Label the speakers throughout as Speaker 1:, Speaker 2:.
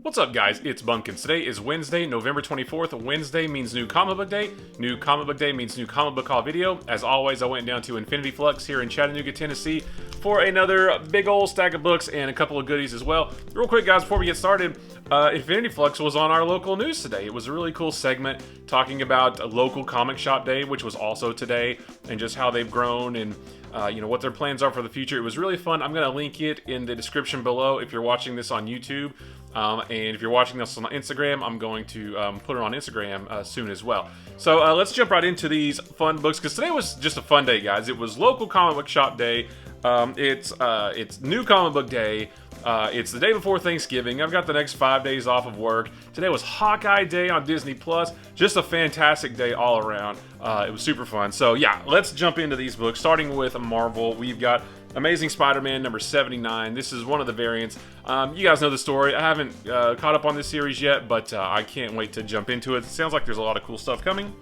Speaker 1: What's up, guys? It's Bumpkins. Today is Wednesday, November 24th. Wednesday means New Comic Book Day. New Comic Book Day means New Comic Book Haul video. As always, I went down to Infinity Flux here in Chattanooga, Tennessee for another big old stack of books and a couple of goodies as well. Real quick, guys, before we get started, Infinity Flux was on our local news today. It was a really cool segment talking about a local comic shop day, which was also today, and just how they've grown and what their plans are for the future. It was really fun. I'm going to link it in the description below if you're watching this on YouTube. And if you're watching this on Instagram, I'm going to put it on Instagram soon as well. So let's jump right into these fun books, because today was just a fun day, guys. It was local comic book shop day. It's New Comic Book Day. It's the day before Thanksgiving. I've got the next 5 days off of work. Today was Hawkeye Day on Disney Plus. Just a fantastic day all around. It was super fun. So yeah, let's jump into these books. Starting with Marvel, we've got Amazing Spider-Man number 79. This is one of the variants. You guys know the story. I haven't caught up on this series yet, but I can't wait to jump into it. It sounds like there's a lot of cool stuff coming.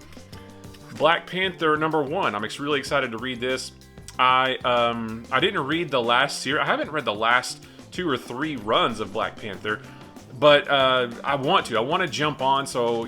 Speaker 1: Black Panther number 1. I'm really excited to read this. I didn't read the last series. I haven't read the last 2 or 3 runs of Black Panther, but I want to. I want to jump on. So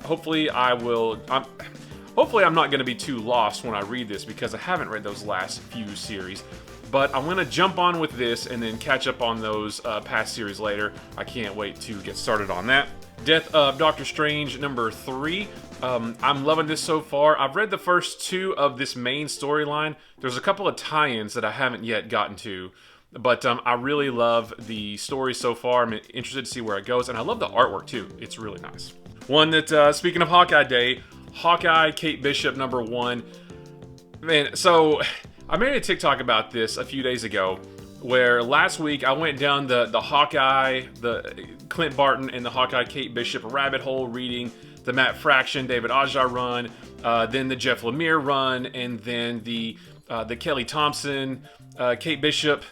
Speaker 1: hopefully I'm not going to be too lost when I read this, because I haven't read those last few series. But I'm going to jump on with this and then catch up on those past series later. I can't wait to get started on that. Death of Doctor Strange number 3. I'm loving this so far. I've read the first 2 of this main storyline. There's a couple of tie-ins that I haven't yet gotten to. But I really love the story so far. I'm interested to see where it goes. And I love the artwork too. It's really nice. One that, speaking of Hawkeye Day, Hawkeye Kate Bishop number 1. Man, so I made a TikTok about this a few days ago, where last week I went down the Hawkeye, the Clint Barton and the Hawkeye Kate Bishop rabbit hole, reading the Matt Fraction, David Aja run, then the Jeff Lemire run, and then the Kelly Thompson, Kate Bishop,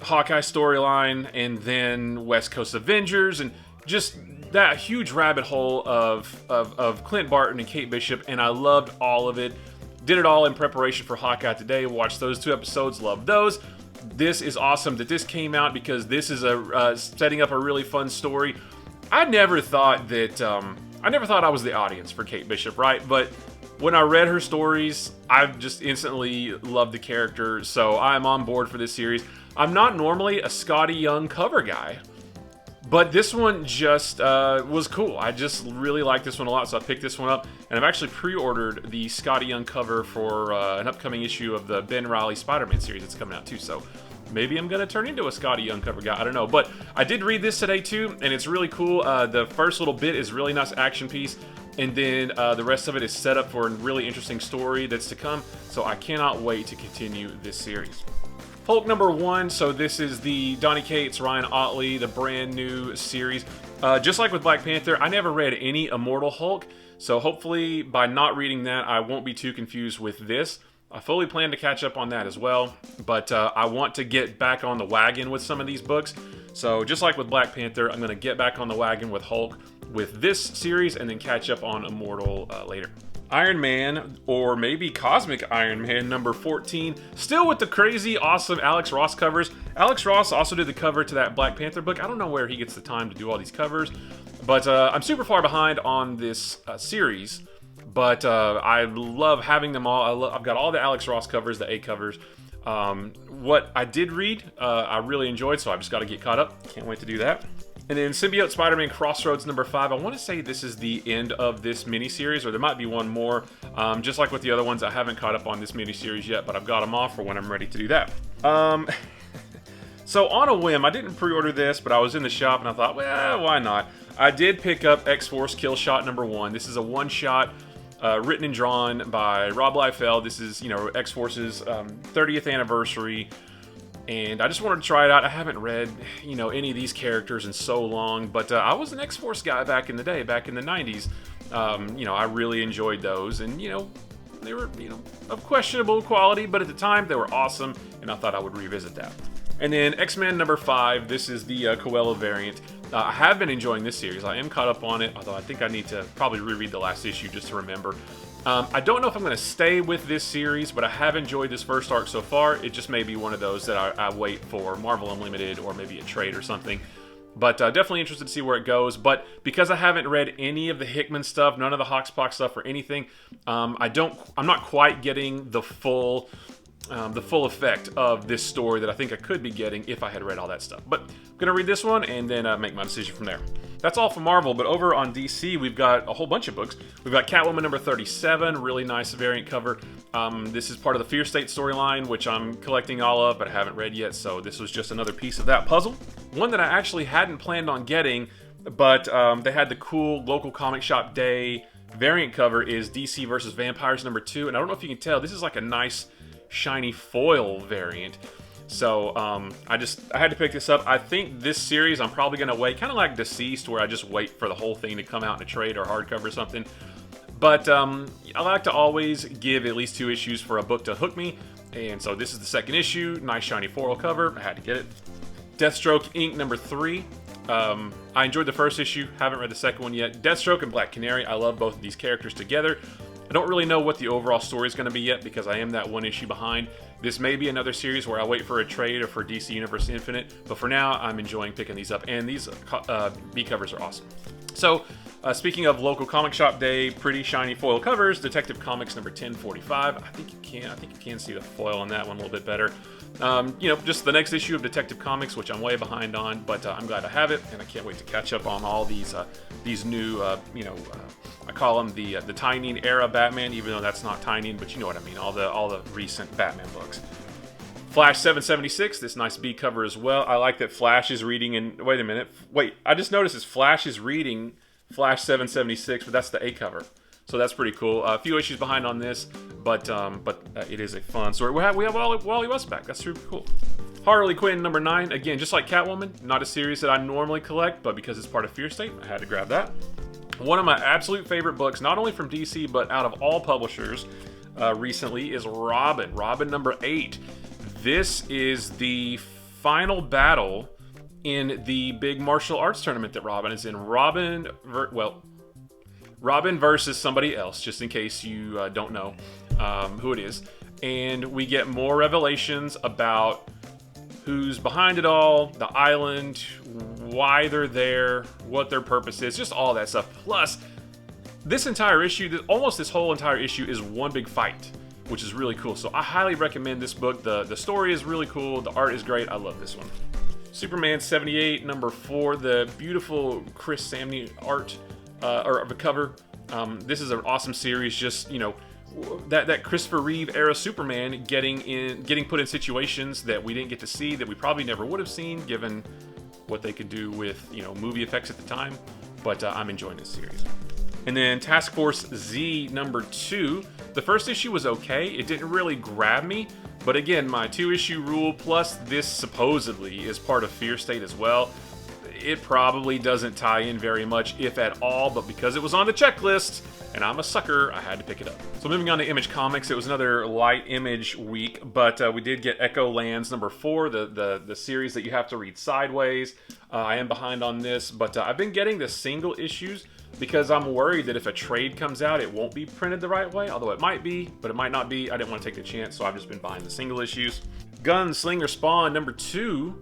Speaker 1: Hawkeye storyline, and then West Coast Avengers, and just that huge rabbit hole of Clint Barton and Kate Bishop, and I loved all of it. Did it all in preparation for Hawkeye today. Watched those 2 episodes, loved those. This is awesome that this came out, because this is setting up a really fun story. I never thought I was the audience for Kate Bishop, right? But when I read her stories, I've just instantly loved the character, so I'm on board for this series. I'm not normally a Scotty Young cover guy, but this one just was cool. I just really like this one a lot, so I picked this one up, and I've actually pre-ordered the Scotty Young cover for an upcoming issue of the Ben Reilly Spider-Man series that's coming out too, so maybe I'm going to turn into a Scotty Young cover guy. I don't know, but I did read this today too, and it's really cool. The first little bit is a really nice action piece, and then the rest of it is set up for a really interesting story that's to come, so I cannot wait to continue this series. Hulk number 1, so this is the Donny Cates, Ryan Ottley, the brand new series. Just like with Black Panther, I never read any Immortal Hulk, so hopefully by not reading that, I won't be too confused with this. I fully plan to catch up on that as well, but I want to get back on the wagon with some of these books. So just like with Black Panther, I'm going to get back on the wagon with Hulk with this series, and then catch up on Immortal later. Iron Man, or maybe Cosmic Iron Man number 14, still with the crazy awesome Alex Ross covers. Alex Ross also did the cover to that Black Panther book. I don't know where he gets the time to do all these covers, but I'm super far behind on this series, but I love having them all. I've got all the Alex Ross covers, the A covers. What I did read, I really enjoyed, so I've just got to get caught up. Can't wait to do that. And then Symbiote Spider-Man Crossroads number 5. I want to say this is the end of this miniseries, or there might be one more. Just like with the other ones, I haven't caught up on this miniseries yet, but I've got them off for when I'm ready to do that. So on a whim, I didn't pre-order this, but I was in the shop and I thought, well, why not? I did pick up X-Force Kill Shot number 1. This is a one-shot written and drawn by Rob Liefeld. This is, X-Force's 30th anniversary. And I just wanted to try it out. I haven't read, any of these characters in so long, but I was an X-Force guy back in the day, back in the 90s. I really enjoyed those, and, they were, of questionable quality, but at the time, they were awesome, and I thought I would revisit that. And then X-Men number 5, this is the Coelho variant. I have been enjoying this series. I am caught up on it, although I think I need to probably reread the last issue just to remember. I don't know if I'm going to stay with this series, but I have enjoyed this first arc so far. It just may be one of those that I wait for Marvel Unlimited or maybe a trade or something. But definitely interested to see where it goes. But because I haven't read any of the Hickman stuff, none of the Hoxpox stuff or anything, I'm not quite getting the full effect of this story that I think I could be getting if I had read all that stuff. But I'm going to read this one and then make my decision from there. That's all for Marvel, but over on DC, we've got a whole bunch of books. We've got Catwoman number 37, really nice variant cover. This is part of the Fear State storyline, which I'm collecting all of, but I haven't read yet, so this was just another piece of that puzzle. One that I actually hadn't planned on getting, but they had the cool local comic shop day variant cover is DC versus Vampires number 2, and I don't know if you can tell, this is like a nice shiny foil variant. So I had to pick this up. I think this series I'm probably going to wait, kind of like Deceased, where I just wait for the whole thing to come out in a trade or hardcover or something. But I like to always give at least 2 issues for a book to hook me, and so this is the second issue. Nice shiny foil cover. I had to get it. Deathstroke Inc. number 3. I enjoyed the first issue. Haven't read the second one yet. Deathstroke and Black Canary. I love both of these characters together. I don't really know what the overall story is going to be yet because I am that 1 issue behind. This may be another series where I wait for a trade or for DC Universe Infinite, but for now, I'm enjoying picking these up, and these B covers are awesome. So, speaking of local comic shop day, pretty shiny foil covers, Detective Comics number 1045. I think you can see the foil on that one a little bit better. Just the next issue of Detective Comics, which I'm way behind on, but I'm glad I have it, and I can't wait to catch up on all these new, I call them the Tynion era Batman, even though that's not Tynion, but you know what I mean, all the recent Batman books. Flash 776, this nice B cover as well. I like that Flash is reading, and wait a minute, I just noticed this Flash is reading Flash 776, but that's the A cover. So that's pretty cool. A few issues behind on this, but it is a fun story. We have Wally West back. That's super cool. Harley Quinn number 9. Again, just like Catwoman, not a series that I normally collect, but because it's part of Fear State, I had to grab that. One of my absolute favorite books, not only from DC, but out of all publishers recently, is Robin. Robin number 8. This is the final battle in the big martial arts tournament that Robin is in. Robin versus somebody else, just in case you don't know who it is. And we get more revelations about who's behind it all, the island, why they're there, what their purpose is, just all that stuff. Plus, this entire issue, almost this whole entire issue is one big fight, which is really cool. So I highly recommend this book. The story is really cool. The art is great. I love this one. Superman 78, number 4, the beautiful Chris Samney art, or of a cover. This is an awesome series. Just, that Christopher Reeve era Superman getting put in situations that we didn't get to see, that we probably never would have seen given what they could do with movie effects at the time. But I'm enjoying this series. And then Task Force Z number 2. The first issue was okay. It didn't really grab me. But again, my 2-issue rule plus this supposedly is part of Fear State as well. It probably doesn't tie in very much, if at all, but because it was on the checklist, and I'm a sucker, I had to pick it up. So moving on to Image Comics, it was another light Image week, but we did get Echo Lands number 4, the series that you have to read sideways. I am behind on this, but I've been getting the single issues because I'm worried that if a trade comes out, it won't be printed the right way, although it might be, but it might not be. I didn't want to take the chance, so I've just been buying the single issues. Slinger Spawn number 2.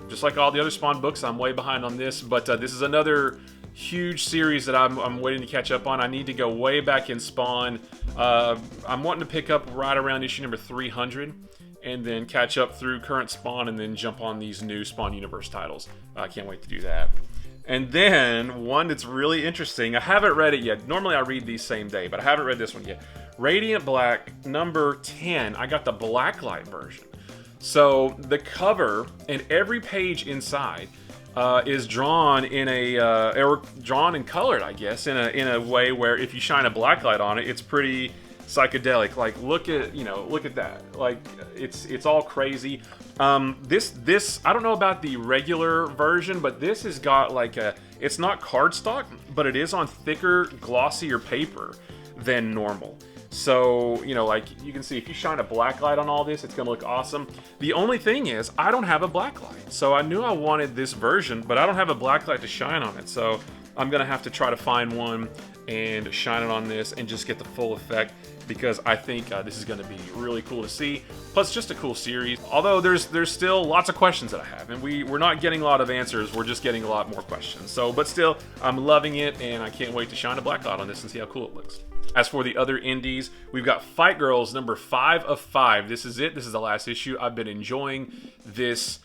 Speaker 1: Just like all the other Spawn books, I'm way behind on this, but this is another huge series that I'm waiting to catch up on. I need to go way back in Spawn. I'm wanting to pick up right around issue number 300 and then catch up through current Spawn and then jump on these new Spawn Universe titles. I can't wait to do that. And then one that's really interesting. I haven't read it yet. Normally I read these same day, but I haven't read this one yet. Radiant Black number 10. I got the blacklight version. So the cover and every page inside is drawn in or drawn and colored, I guess, in a way where if you shine a blacklight on it, it's pretty psychedelic. Like look at that. Like it's all crazy. This I don't know about the regular version, but this has got like it's not cardstock, but it is on thicker, glossier paper than normal. So, like you can see if you shine a black light on all this, it's gonna look awesome. The only thing is, I don't have a black light. So I knew I wanted this version, but I don't have a black light to shine on it. So I'm going to have to try to find one and shine it on this and just get the full effect, because I think this is going to be really cool to see. Plus, just a cool series. Although there's still lots of questions that I have, and we're not getting a lot of answers. We're just getting a lot more questions. So, but still, I'm loving it, and I can't wait to shine a black light on this and see how cool it looks. As for the other indies, we've got Fight Girls number 5 of 5. This is it. This is the last issue. I've been enjoying this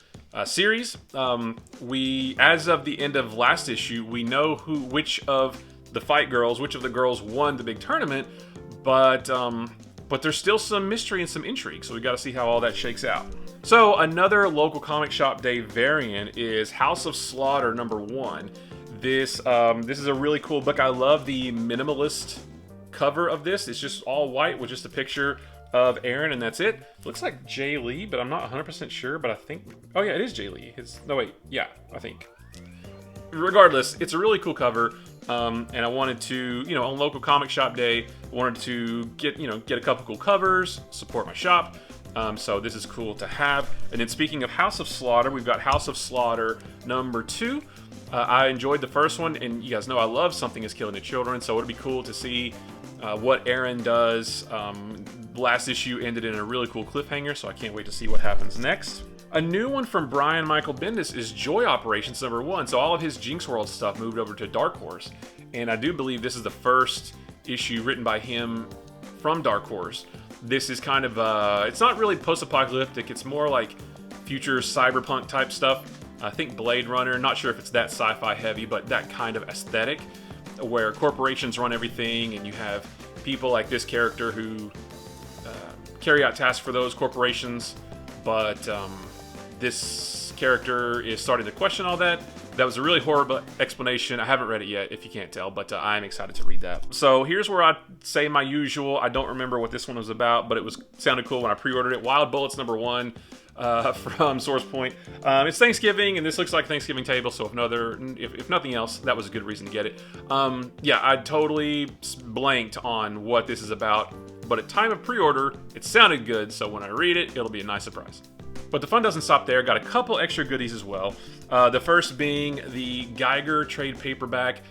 Speaker 1: series. As of the end of last issue, we know which of the Fight Girls, which of the girls won the big tournament, but there's still some mystery and some intrigue, so we got to see how all that shakes out. So another local comic shop day variant is House of Slaughter number 1. This is a really cool book. I love the minimalist cover of this. It's just all white with just a picture of Aaron, and that's it. Looks like Jay Lee, but I'm not 100% sure, but I think... Oh yeah, it is Jay Lee. No wait, yeah, I think. Regardless, it's a really cool cover, and I wanted to, on local comic shop day, wanted to get a couple cool covers, support my shop, so this is cool to have. And then speaking of House of Slaughter, we've got House of Slaughter number 2. I enjoyed the first one, and you guys know I love Something is Killing the Children, so it'd be cool to see what Aaron does. Last issue ended in a really cool cliffhanger, so I can't wait to see what happens next. A new one from Brian Michael Bendis is Joy Operations number 1. So all of his Jinx World stuff moved over to Dark Horse, and I do believe this is the first issue written by him from Dark Horse. This is kind of it's not really post-apocalyptic. It's more like future cyberpunk type stuff. I think Blade Runner. Not sure if it's that sci-fi heavy, but that kind of aesthetic, where corporations run everything, and you have people like this character who carry out tasks for those corporations, but this character is starting to question all that. That was a really horrible explanation. I haven't read it yet, if you can't tell, but I'm excited to read that. So here's where I say my usual. I don't remember what this one was about, but it sounded cool when I pre-ordered it. Wild Bullets number 1 from Source Point. It's Thanksgiving, and this looks like Thanksgiving table, so if nothing else, that was a good reason to get it. Yeah, I totally blanked on what this is about, but at time of pre-order, it sounded good, so when I read it, it'll be a nice surprise. But the fun doesn't stop there. Got a couple extra goodies as well. The first being the Geiger trade paperback.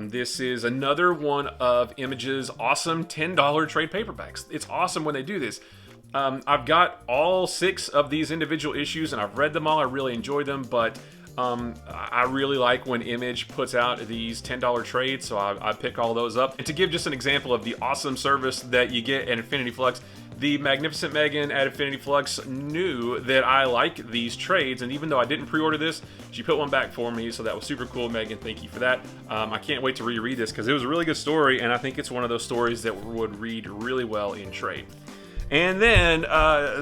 Speaker 1: This is another one of Image's awesome $10 trade paperbacks. It's awesome when they do this. I've got all 6 of these individual issues, and I've read them all. I really enjoyed them, but I really like when Image puts out these $10 trades, so I pick all those up. And to give just an example of the awesome service that you get at Infinity Flux, the Magnificent Megan at Infinity Flux knew that I like these trades, and even though I didn't pre-order this, she put one back for me, so that was super cool. Megan, thank you for that. I can't wait to reread this because it was a really good story, and I think it's one of those stories that would read really well in trade. And then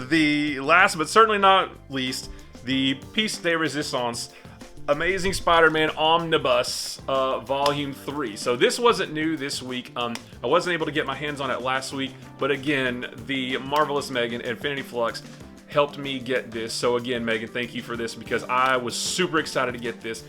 Speaker 1: the last but certainly not least, the Piece de Resistance Amazing Spider-Man Omnibus Volume 3. So this wasn't new this week. I wasn't able to get my hands on it last week, but again, the Marvelous Megan at Infinity Flux helped me get this. So again, Megan, thank you for this, because I was super excited to get this.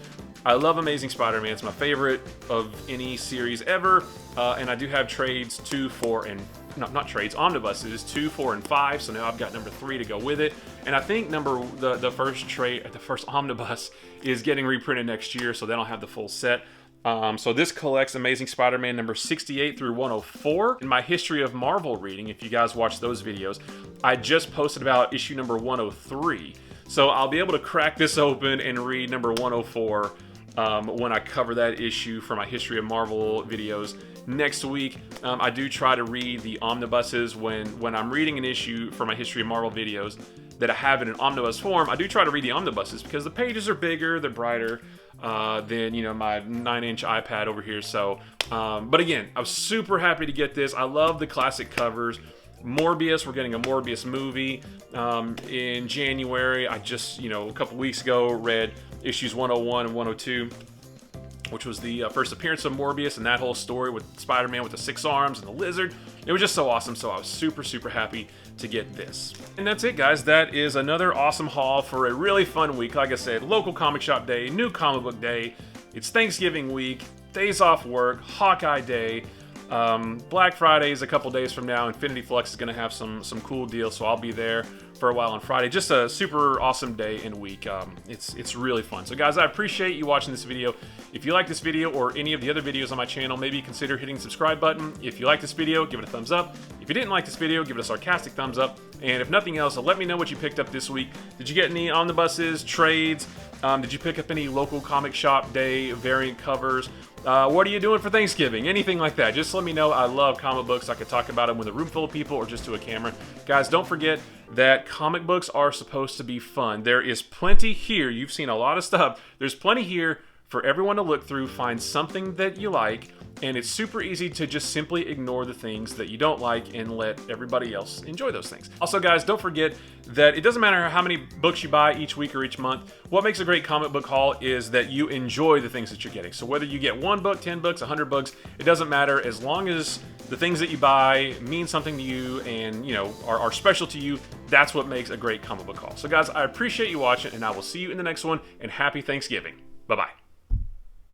Speaker 1: I love Amazing Spider-Man. It's my favorite of any series ever, and I do have trades 2, 4, and not trades, omnibuses 2, 4, and 5. So now I've got number 3 to go with it, and I think the first omnibus is getting reprinted next year, so then I'll have the full set. So this collects Amazing Spider-Man number 68 through 104. In my History of Marvel reading, if you guys watch those videos, I just posted about issue number 103. So I'll be able to crack this open and read number 104 when I cover that issue for my History of Marvel videos next week. I do try to read the omnibuses when I'm reading an issue for my History of Marvel videos that I have in an omnibus form. I do try to read the omnibuses because the pages are bigger, they're brighter than my 9-inch iPad over here. So, but again, I was super happy to get this. I love the classic covers. Morbius, we're getting a Morbius movie in January. I just, a couple weeks ago, read issues 101 and 102, which was the first appearance of Morbius and that whole story with Spider-Man with the 6 arms and the lizard. It was just so awesome, so I was super, super happy to get this. And that's it, guys. That is another awesome haul for a really fun week. Like I said, local comic shop day, new comic book day. It's Thanksgiving week, days off work, Hawkeye day. Black Friday is a couple days from now. Infinity Flux is going to have some cool deals, so I'll be there for a while on Friday. Just a super awesome day and week. It's really fun. So guys, I appreciate you watching this video. If you like this video or any of the other videos on my channel, maybe consider hitting the subscribe button. If you like this video, give it a thumbs up. If you didn't like this video, give it a sarcastic thumbs up. And if nothing else, let me know what you picked up this week. Did you get any omnibuses, trades? Did you pick up any local comic shop day variant covers? What are you doing for Thanksgiving? Anything like that. Just let me know. I love comic books. I could talk about them with a room full of people or just to a camera. Guys, don't forget that comic books are supposed to be fun. There is plenty here. You've seen a lot of stuff. There's plenty here for everyone to look through, find something that you like, and it's super easy to just simply ignore the things that you don't like and let everybody else enjoy those things. Also, guys, don't forget that it doesn't matter how many books you buy each week or each month. What makes a great comic book haul is that you enjoy the things that you're getting. So whether you get 1 book, 10 books, 100 books, it doesn't matter. As long as the things that you buy mean something to you and, you know, are special to you, that's what makes a great comic book haul. So guys, I appreciate you watching, and I will see you in the next one, and happy Thanksgiving. Bye-bye.